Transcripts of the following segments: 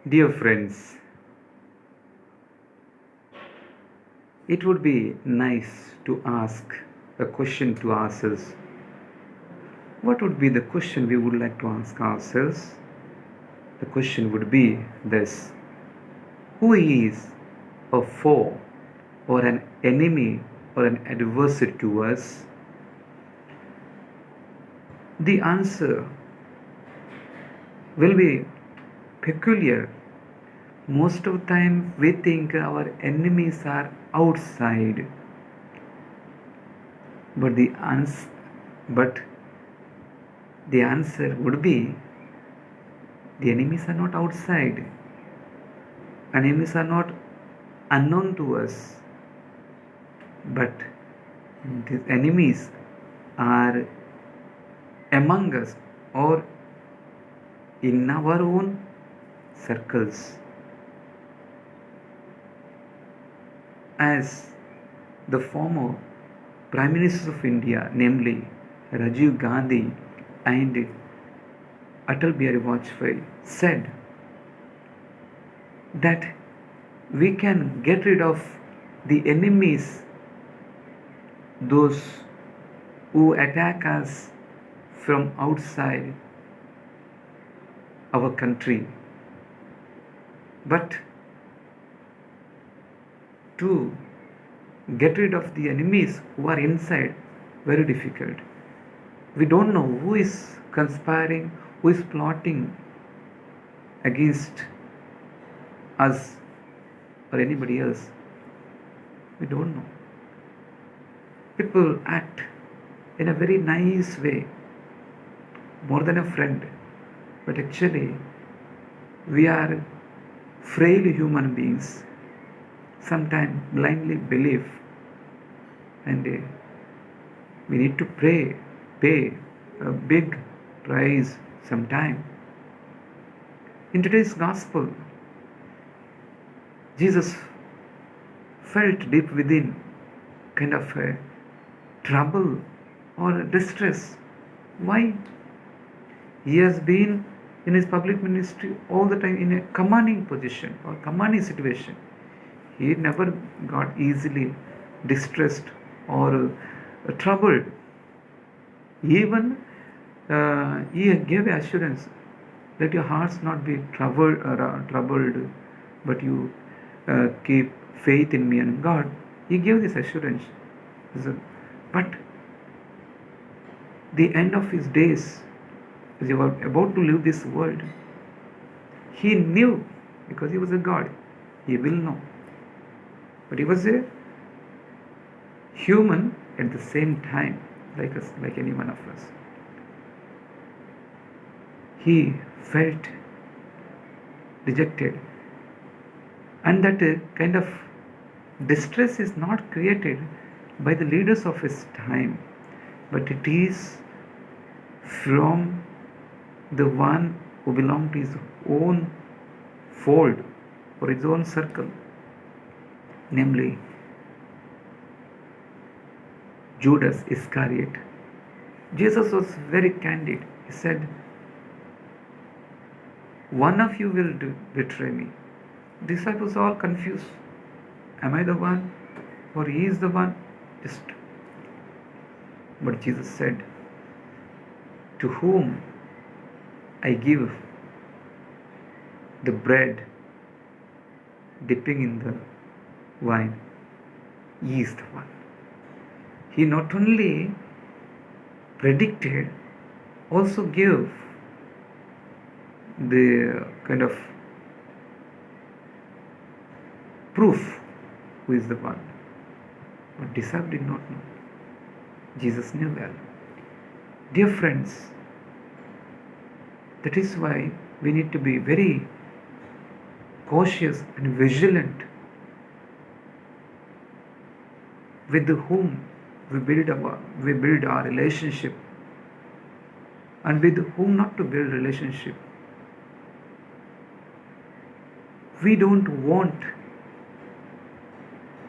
Dear friends, it would be nice to ask a question to ourselves. What would be the question we would like to ask ourselves? The question would be this: who is a foe or an enemy or an adversary to us? The answer will be peculiar. Most of the time we think our enemies are outside, but but the answer would be the enemies are not outside. Enemies are not unknown to us, but these enemies are among us or in our own circles. As the former Prime Ministers of India, namely Rajiv Gandhi and Atal Bihari Vajpayee, said that we can get rid of the enemies, those who attack us from outside our country, but to get rid of the enemies who are inside, very difficult. We don't know who is conspiring, who is plotting against us or anybody else. We don't know. People act in a very nice way, more than a friend, but actually we are frail human beings, sometimes blindly believe, and we need to pay a big price sometime. In today's gospel, Jesus felt deep within kind of a trouble or distress. Why? He has been in his public ministry all the time in a commanding position or commanding situation. He never got easily distressed or troubled. Even he gave assurance, let your hearts not be troubled, but you keep faith in me and God. He gave this assurance. But the end of his days, as he was about to leave this world, he knew, because he was a God, he will know. But he was a human at the same time, like us, like any one of us. He felt dejected, and that kind of distress is not created by the leaders of his time, but it is from the one who belonged to his own fold or his own circle, namely Judas Iscariot. Jesus was very candid. He said, one of you will betray me. Disciples all confused. Am I the one? Or he is the one? But Jesus said, to whom I give the bread dipping in the wine, he is the one. He not only predicted, also gave the kind of proof who is the one. But disciples did not know. Jesus knew well. Dear friends, that is why we need to be very cautious and vigilant with whom we build our relationship and with whom not to build relationship. We don't want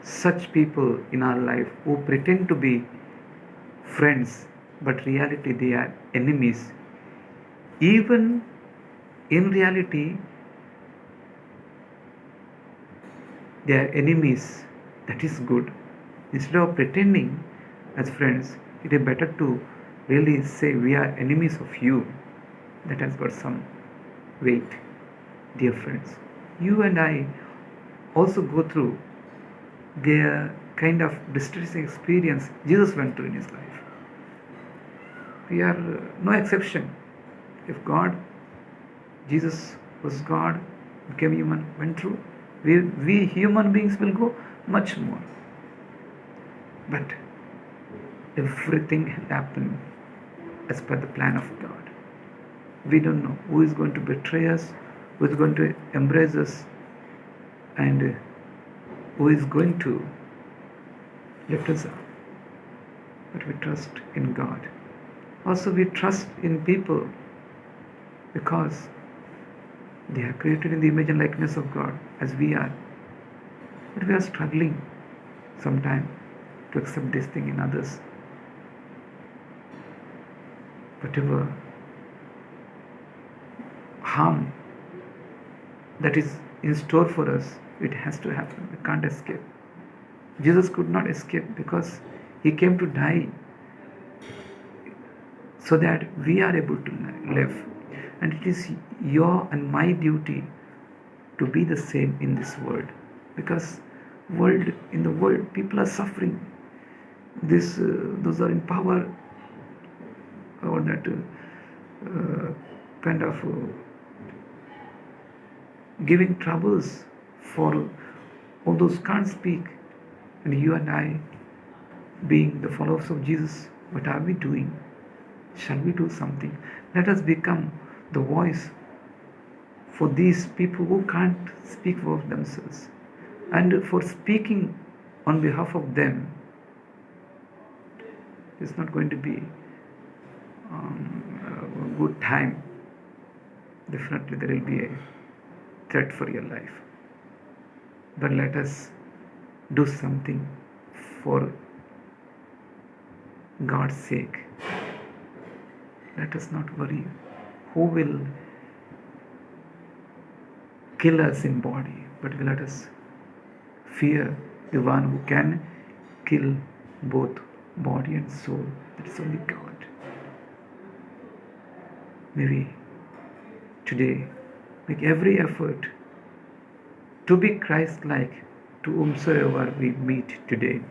such people in our life who pretend to be friends, but reality they are enemies. Even in reality, they are enemies. That is good. Instead of pretending as friends, it is better to really say we are enemies of you. That has got some weight, dear friends. You and I also go through the kind of distressing experience Jesus went through in his life. We are no exception. If Jesus was God, became human, went through, we human beings will go much more. But everything happened as per the plan of God. We don't know who is going to betray us, who is going to embrace us, and who is going to lift us up. But we trust in God. Also, we trust in people because they are created in the image and likeness of God as we are. But we are struggling sometimes to accept this thing in others. Whatever harm that is in store for us, it has to happen. We can't escape. Jesus could not escape because he came to die so that we are able to live. And it is your and my duty to be the same in this world, because in the world people are suffering. Those are in power, or that kind of giving troubles for all those can't speak. And you and I, being the followers of Jesus, what are we doing? Shall we do something? Let us become the voice for these people who can't speak for themselves, and for speaking on behalf of them. It's not going to be a good time. Definitely there will be a threat for your life. But let us do something for God's sake. Let us not worry who will kill us in body, but let us fear the one who can kill both body and soul. That is only God. Maybe today make every effort to be Christ-like to whomsoever we meet today.